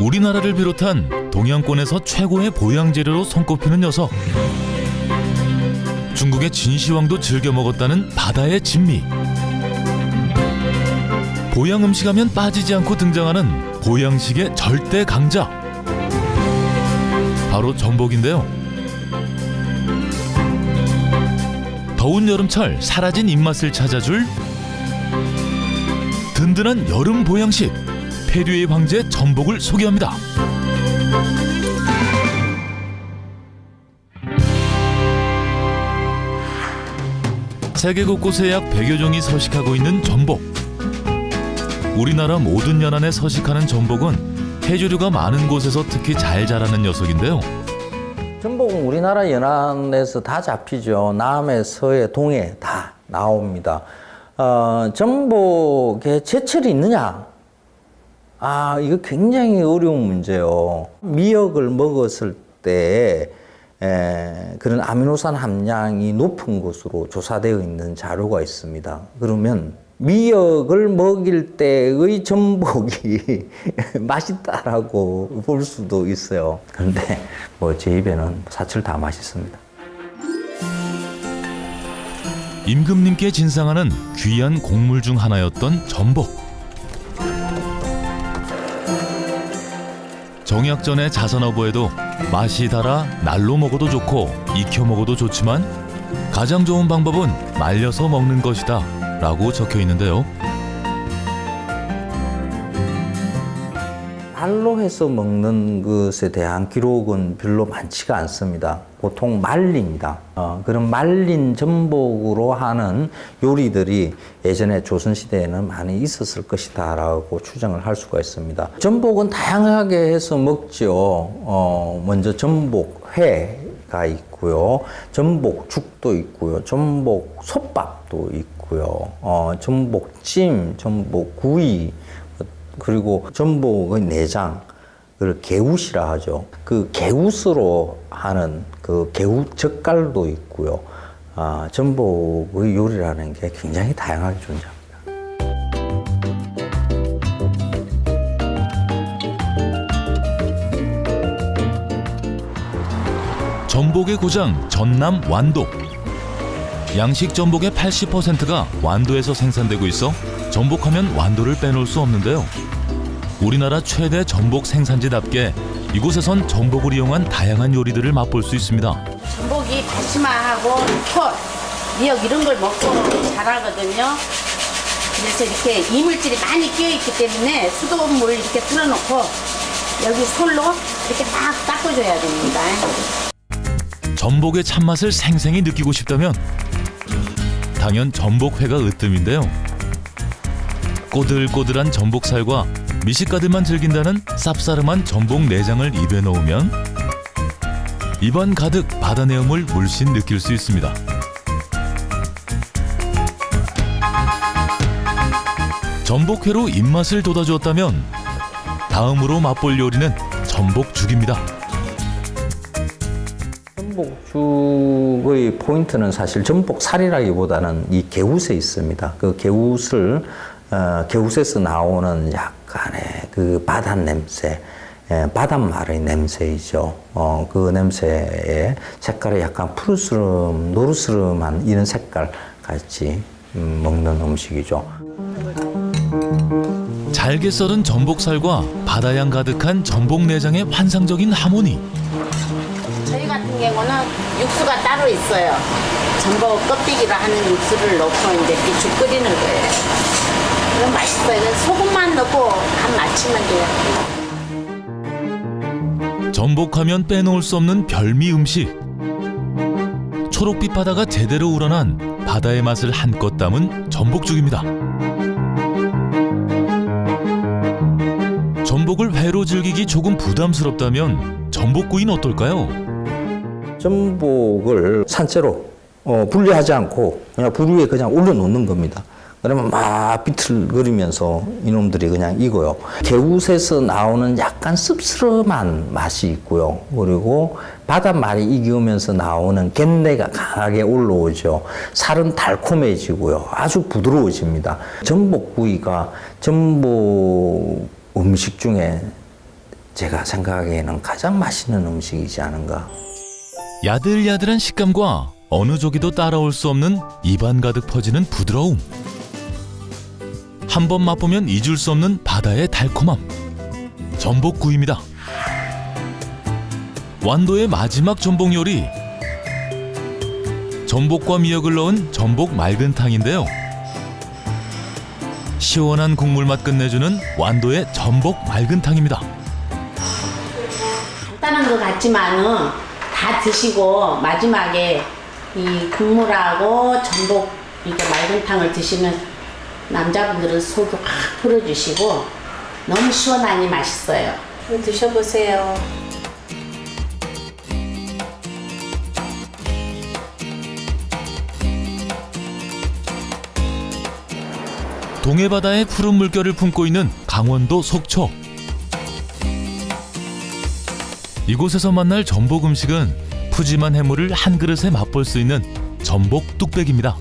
우리나라를 비롯한 동양권에서 최고의 보양재료로 손꼽히는 녀석. 중국의 진시황도 즐겨 먹었다는 바다의 진미. 보양 음식하면 빠지지 않고 등장하는 보양식의 절대 강자. 바로 전복인데요. 더운 여름철 사라진 입맛을 찾아줄 든든한 여름 보양식. 페류의 황제 전복을 소개합니다. 세계 곳곳에 약 100여 종이 서식하고 있는 전복. 우리나라 모든 연안에 서식하는 전복은 해조류가 많은 곳에서 특히 잘 자라는 녀석인데요. 전복은 우리나라 연안에서 다 잡히죠. 남해, 서해, 동해 다 나옵니다. 전복에 제철이 있느냐? 이거 굉장히 어려운 문제예요. 미역을 먹었을 때 그런 아미노산 함량이 높은 것으로 조사되어 있는 자료가 있습니다. 그러면 미역을 먹일 때의 전복이 맛있다라고 볼 수도 있어요. 그런데 제 입에는 사철 다 맛있습니다. 임금님께 진상하는 귀한 곡물 중 하나였던 전복. 정약전의 자선어부에도 맛이 달아 날로 먹어도 좋고 익혀 먹어도 좋지만 가장 좋은 방법은 말려서 먹는 것이다 라고 적혀 있는데요. 말로 해서 먹는 것에 대한 기록은 별로 많지가 않습니다. 보통 말립니다. 그런 말린 전복으로 하는 요리들이 예전에 조선시대에는 많이 있었을 것이다 라고 추정을 할 수가 있습니다. 전복은 다양하게 해서 먹죠. 먼저 전복회가 있고요. 전복죽도 있고요. 전복솥밥도 있고요. 전복찜, 전복구이, 그리고 전복의 내장, 그걸 개웃이라 하죠. 그 개웃으로 하는 그 개웃 젓갈도 있고요. 전복의 요리라는 게 굉장히 다양하게 존재합니다. 전복의 고장 전남 완도. 양식 전복의 80%가 완도에서 생산되고 있어 전복하면 완도를 빼놓을 수 없는데요. 우리나라 최대 전복 생산지답게 이곳에선 전복을 이용한 다양한 요리들을 맛볼 수 있습니다. 전복이 다시마하고 톳, 미역 이런 걸 먹고 자라거든요. 그래서 이렇게 이물질이 많이 끼어있기 때문에 수돗물 이렇게 틀어놓고 여기 솔로 이렇게 딱 닦아줘야 됩니다. 전복의 참맛을 생생히 느끼고 싶다면 당연 전복회가 으뜸인데요. 꼬들꼬들한 전복살과 미식가들만 즐긴다는 쌉싸름한 전복 내장을 입에 넣으면 입안 가득 바다 내음을 물씬 느낄 수 있습니다. 전복회로 입맛을 돋아주었다면 다음으로 맛볼 요리는 전복죽입니다. 전복죽의 포인트는 사실 전복살이라기보다는 이 개웃에 있습니다. 그 개웃을 개웃에서 나오는 약간의 그 바닷 냄새, 바닷말의 냄새이죠. 그 냄새에 색깔이 약간 푸르스름, 노르스름한 이런 색깔 같이 먹는 음식이죠. 잘게 썰은 전복살과 바다향 가득한 전복 내장의 환상적인 하모니. 저희 같은 경우는 육수가 따로 있어요. 전복 껍데기로 하는 육수를 넣고 이제 죽 끓이는 거예요. 그럼 맛있어요. 소금만 넣고 간 맞추면 돼요. 전복하면 빼놓을 수 없는 별미 음식. 초록빛 바다가 제대로 우러난 바다의 맛을 한껏 담은 전복죽입니다. 전복을 회로 즐기기 조금 부담스럽다면 전복구이는 어떨까요? 전복을 산채로 분리하지 않고 그냥 불 위에 그냥 올려놓는 겁니다. 그러면 막 비틀거리면서 이놈들이 그냥 익어요. 개웃에서 나오는 약간 씁쓸한 맛이 있고요. 그리고 바닷말이 익으면서 나오는 갯내가 강하게 올라오죠. 살은 달콤해지고요. 아주 부드러워집니다. 전복구이가 전복 음식 중에 제가 생각하기에는 가장 맛있는 음식이지 않은가. 야들야들한 식감과 어느 조기도 따라올 수 없는 입안 가득 퍼지는 부드러움. 한 번 맛보면 잊을 수 없는 바다의 달콤함. 전복구이입니다. 완도의 마지막 전복 요리. 전복과 미역을 넣은 전복 맑은탕인데요. 시원한 국물 맛 끝내주는 완도의 전복 맑은탕입니다. 간단한 것 같지만은 다 드시고 마지막에 이 국물하고 전복 이렇게 맑은탕을 드시면 남자분들은 속이 확 풀어주시고 너무 시원하니 맛있어요. 드셔보세요. 동해바다의 푸른 물결을 품고 있는 강원도 속초. 이곳에서 만날 전복 음식은 푸짐한 해물을 한 그릇에 맛볼 수 있는 전복 뚝배기입니다.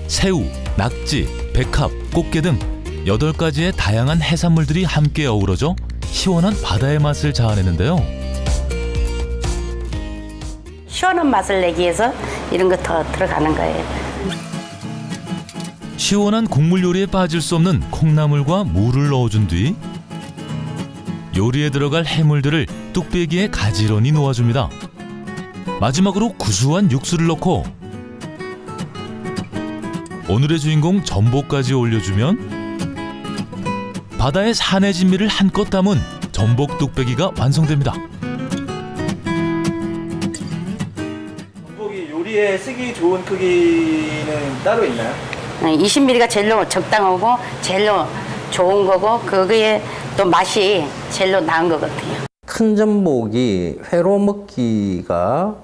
새우, 낙지, 백합, 꽃게 등 8가지의 다양한 해산물들이 함께 어우러져 시원한 바다의 맛을 자아내는데요. 시원한 맛을 내기 위해서 이런 거 더 들어가는 거예요. 시원한 국물 요리에 빠질 수 없는 콩나물과 무를 넣어준 뒤 요리에 들어갈 해물들을 뚝배기에 가지런히 놓아줍니다. 마지막으로 구수한 육수를 넣고 오늘의 주인공 전복까지 올려주면 바다의 산의 진미를 한껏 담은 전복 뚝배기가 완성됩니다. 전복이 요리에 쓰기 좋은 크기는 따로 있나요? 20mm가 제일로 적당하고 제일로 좋은 거고 거기에 또 맛이 제일로 나은 것 같아요. 큰 전복이 회로 먹기가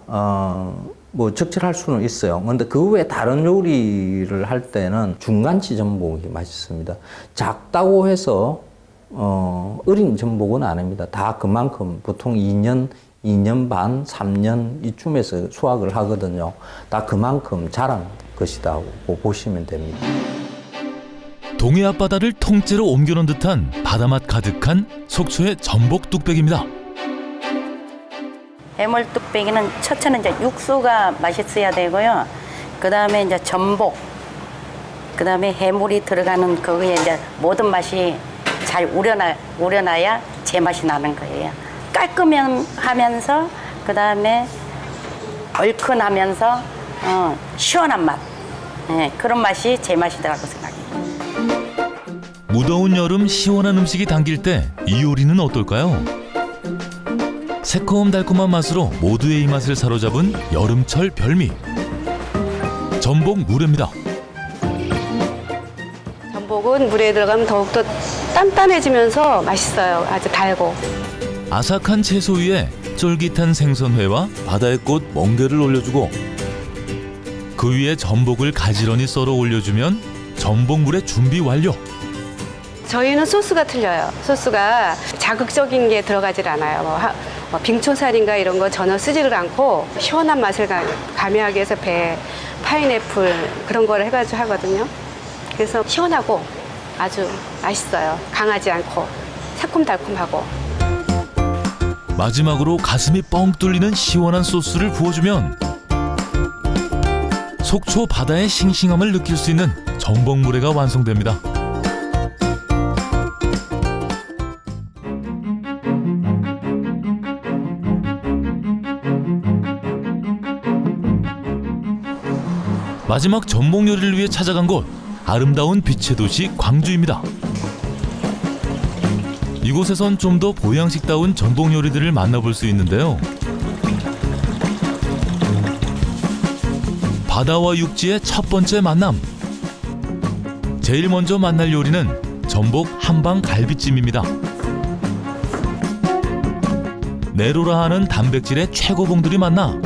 뭐 적절할 수는 있어요. 근데 그 외에 다른 요리를 할 때는 중간치 전복이 맛있습니다. 작다고 해서 어린 전복은 아닙니다. 다 그만큼 보통 2년 반, 3년 이쯤에서 수확을 하거든요. 다 그만큼 자란 것이라고 보시면 됩니다. 동해 앞바다를 통째로 옮겨놓은 듯한 바다맛 가득한 속초의 전복 뚝배기입니다. 해물 뚝배기는 첫째는 이제 육수가 맛있어야 되고요. 그 다음에 이제 전복, 그 다음에 해물이 들어가는 거기에 이제 모든 맛이 잘 우려나야 제맛이 나는 거예요. 깔끔하면서 그 다음에 얼큰하면서 시원한 맛. 네, 그런 맛이 제 맛이라고 생각해요. 무더운 여름 시원한 음식이 당길 때 이 요리는 어떨까요? 새콤달콤한 맛으로 모두의 입맛을 사로잡은 여름철 별미 전복 물회입니다. 전복은 물에 들어가면 더욱더 단단해지면서 맛있어요. 아주 달고. 아삭한 채소 위에 쫄깃한 생선회와 바다의 꽃 멍게를 올려주고 그 위에 전복을 가지런히 썰어 올려주면 전복물회 준비 완료. 저희는 소스가 틀려요. 소스가 자극적인 게 들어가질 않아요. 뭐 빙초살인가 이런 거 전혀 쓰지를 않고 시원한 맛을 가미하기 위해서 배, 파인애플 그런 거를 해가지고 하거든요. 그래서 시원하고 아주 맛있어요. 강하지 않고 새콤달콤하고. 마지막으로 가슴이 뻥 뚫리는 시원한 소스를 부어주면 속초 바다의 싱싱함을 느낄 수 있는 전복물회가 완성됩니다. 마지막 전복 요리를 위해 찾아간 곳, 아름다운 빛의 도시 광주입니다. 이곳에선 좀 더 보양식다운 전복 요리들을 만나볼 수 있는데요. 바다와 육지의 첫 번째 만남. 제일 먼저 만날 요리는 전복 한방 갈비찜입니다. 내로라 하는 단백질의 최고봉들이 만나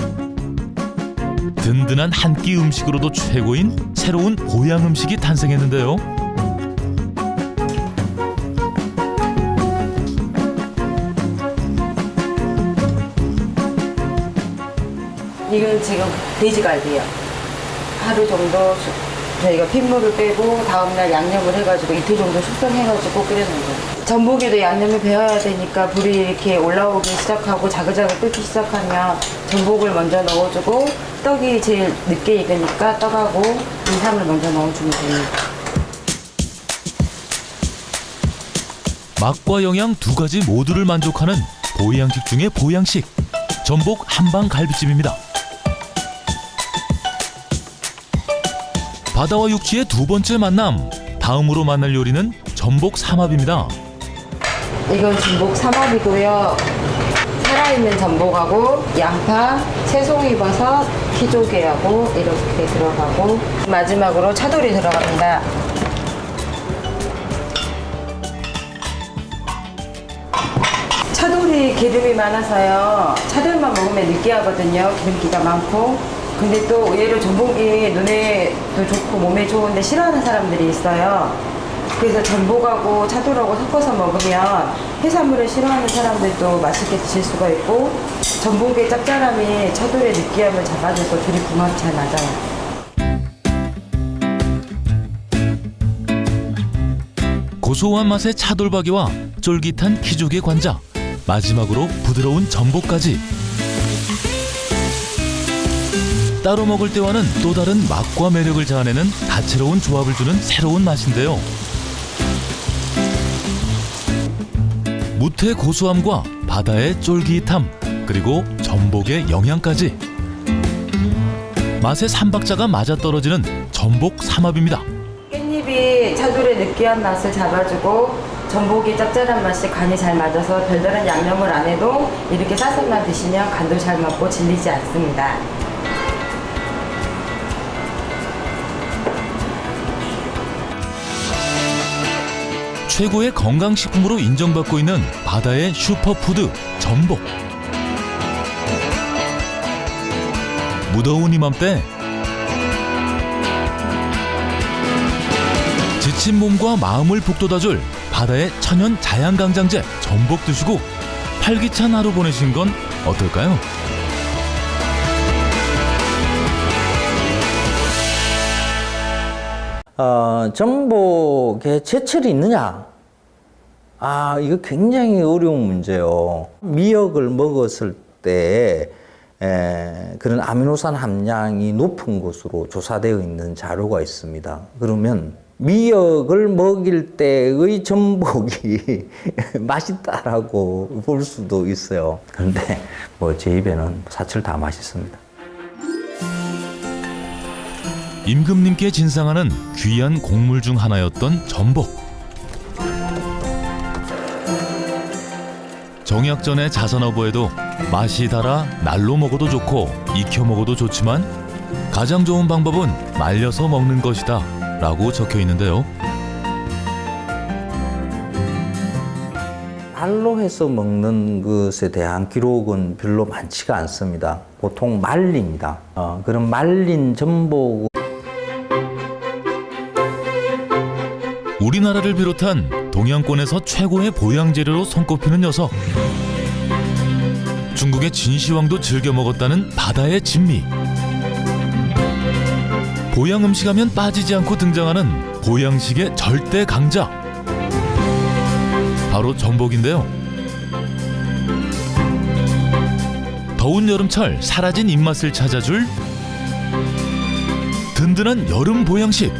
든든한 한 끼 음식으로도 최고인 새로운 보양 음식이 탄생했는데요. 이건 지금 돼지갈비요. 하루 정도 저희가 핏물을 빼고 다음날 양념을 해가지고 이틀 정도 숙성해가지고 끓여놓은 거예요. 전복에도 양념이 배어야 되니까 불이 이렇게 올라오기 시작하고 자글자글 끓기 시작하면 전복을 먼저 넣어주고 떡이 제일 늦게 익으니까 떡하고 인삼을 먼저 넣어주면 됩니다. 맛과 영양 두 가지 모두를 만족하는 보양식 중의 보양식. 전복 한방 갈비찜입니다. 바다와 육지의 두 번째 만남. 다음으로 만날 요리는 전복 삼합입니다. 이건 전복 삼합이고요. 살아있는 전복하고 양파, 새송이버섯, 키조개하고 이렇게 들어가고 마지막으로 차돌이 들어갑니다. 차돌이 기름이 많아서요. 차돌만 먹으면 느끼하거든요. 기름기가 많고. 근데 또 의외로 전복이 눈에도 좋고 몸에 좋은데 싫어하는 사람들이 있어요. 그래서 전복하고 차돌하고 섞어서 먹으면 해산물을 싫어하는 사람들도 맛있게 드실 수가 있고 전복의 짭짤함이 차돌의 느끼함을 잡아줘서 둘이 궁합이 잘 맞아요. 고소한 맛의 차돌박이와 쫄깃한 키조개 관자, 마지막으로 부드러운 전복까지. 따로 먹을 때와는 또 다른 맛과 매력을 자아내는 다채로운 조합을 주는 새로운 맛인데요. 무태의 고소함과 바다의 쫄깃함, 그리고 전복의 영양까지. 맛의 삼박자가 맞아떨어지는 전복 삼합입니다. 깻잎이 차돌의 느끼한 맛을 잡아주고 전복이 짭짤한 맛이 간이 잘 맞아서 별다른 양념을 안 해도 이렇게 싸서만 드시면 간도 잘 맞고 질리지 않습니다. 최고의 건강식품으로 인정받고 있는 바다의 슈퍼푸드 전복. 무더운 이맘때 지친 몸과 마음을 북돋아줄 바다의 천연 자양강장제 전복 드시고 활기찬 하루 보내신 건 어떨까요? 전복에 제철이 있느냐? 이거 굉장히 어려운 문제예요. 미역을 먹었을 때 그런 아미노산 함량이 높은 것으로 조사되어 있는 자료가 있습니다. 그러면 미역을 먹일 때의 전복이 맛있다라고 볼 수도 있어요. 그런데 뭐 제 입에는 사철 다 맛있습니다. 임금님께 진상하는 귀한 곡물 중 하나였던 전복. 정약전의 자선어부에도 맛이 달아 날로 먹어도 좋고 익혀 먹어도 좋지만 가장 좋은 방법은 말려서 먹는 것이다 라고 적혀 있는데요. 날로 해서 먹는 것에 대한 기록은 별로 많지가 않습니다. 보통 말립니다. 그런 말린 전복. 우리나라를 비롯한 동양권에서 최고의 보양 재료로 손꼽히는 녀석. 중국의 진시황도 즐겨 먹었다는 바다의 진미. 보양 음식하면 빠지지 않고 등장하는 보양식의 절대 강자. 바로 전복인데요. 더운 여름철 사라진 입맛을 찾아줄 든든한 여름 보양식.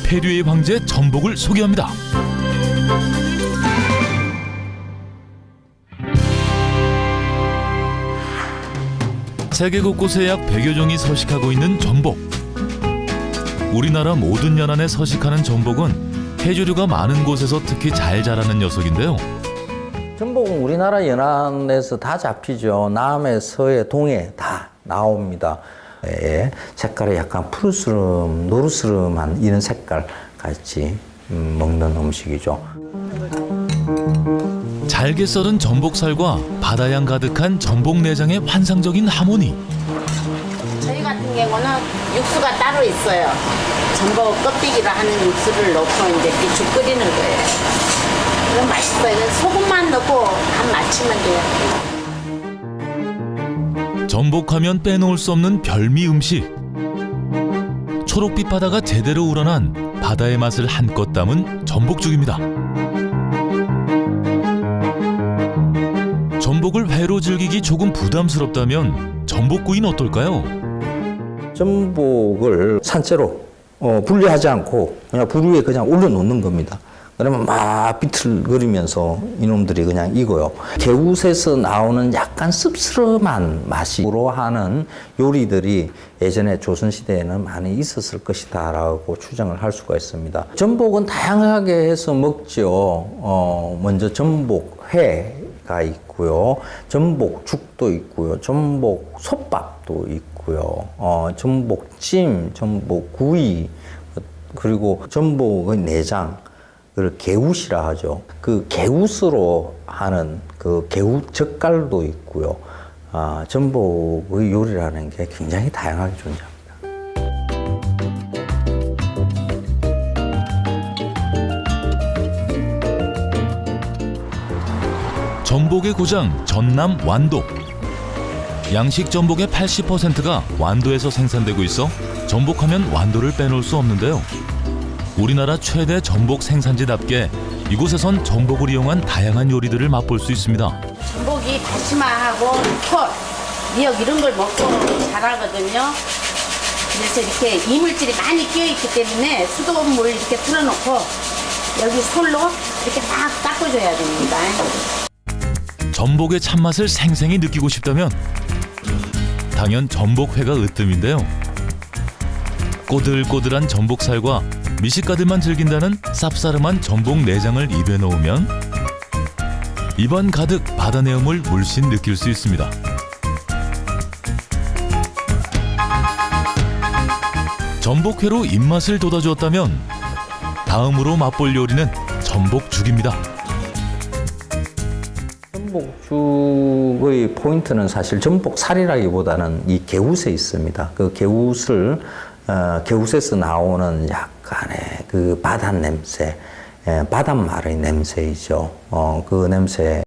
페류의 황제 전복을 소개합니다. 세계 곳곳에 약 100여 종이 서식하고 있는 전복. 우리나라 모든 연안에 서식하는 전복은 해조류가 많은 곳에서 특히 잘 자라는 녀석인데요. 전복은 우리나라 연안에서 다 잡히죠. 남해, 서해, 동해 다 나옵니다. 색깔이 약간 푸르스름, 노르스름한 이런 색깔 같이 먹는 음식이죠. 잘게 썰은 전복살과 바다향 가득한 전복 내장의 환상적인 하모니. 저희 같은 경우는 육수가 따로 있어요. 전복 껍데기를 하는 육수를 넣고 이제 이렇게 죽 끓이는 거예요. 그럼 맛있어요. 소금만 넣고 간 맞추면 돼요. 전복하면 빼놓을 수 없는 별미 음식. 초록빛 바다가 제대로 우러난 바다의 맛을 한껏 담은 전복죽입니다. 전복을 회로 즐기기 조금 부담스럽다면 전복구이는 어떨까요? 전복을 산채로 분리하지 않고 그냥 불 위에 그냥 올려놓는 겁니다. 그러면 막 비틀거리면서 이놈들이 그냥 익어요. 개웃에서 나오는 약간 씁쓸한 맛으로 하는 요리들이 예전에 조선시대에는 많이 있었을 것이다 라고 추정을 할 수가 있습니다. 전복은 다양하게 해서 먹죠. 먼저 전복회가 있고요. 전복죽도 있고요. 전복솥밥도 있고요. 전복찜, 전복구이, 그리고 전복의 내장, 그걸 개웃이라 하죠. 그 개웃으로 하는 그 개웃 젓갈도 있고요. 전복의 요리라는 게 굉장히 다양하게 존재합니다. 전복의 고장 전남 완도. 양식 전복의 80%가 완도에서 생산되고 있어 전복하면 완도를 빼놓을 수 없는데요. 우리나라 최대 전복 생산지답게 이곳에선 전복을 이용한 다양한 요리들을 맛볼 수 있습니다. 전복이 다시마하고 톳, 미역 이런 걸 먹고 자라거든요. 그래서 이렇게 이물질이 많이 끼어있기 때문에 수돗물 이렇게 틀어놓고 여기 솔로 이렇게 막 닦아줘야 됩니다. 전복의 참맛을 생생히 느끼고 싶다면 당연 전복회가 으뜸인데요. 꼬들꼬들한 전복살과 미식가들만 즐긴다는 쌉싸름한 전복 내장을 입에 넣으면 입안 가득 바다 내음을 물씬 느낄 수 있습니다. 전복회로 입맛을 돋아주었다면 다음으로 맛볼 요리는 전복죽입니다. 전복죽의 포인트는 사실 전복살이라기보다는 이 개웃에 있습니다. 그 개웃을 개웃에서 나오는 약간의 그 바닷 냄새, 바닷말의 냄새이죠. 그 냄새.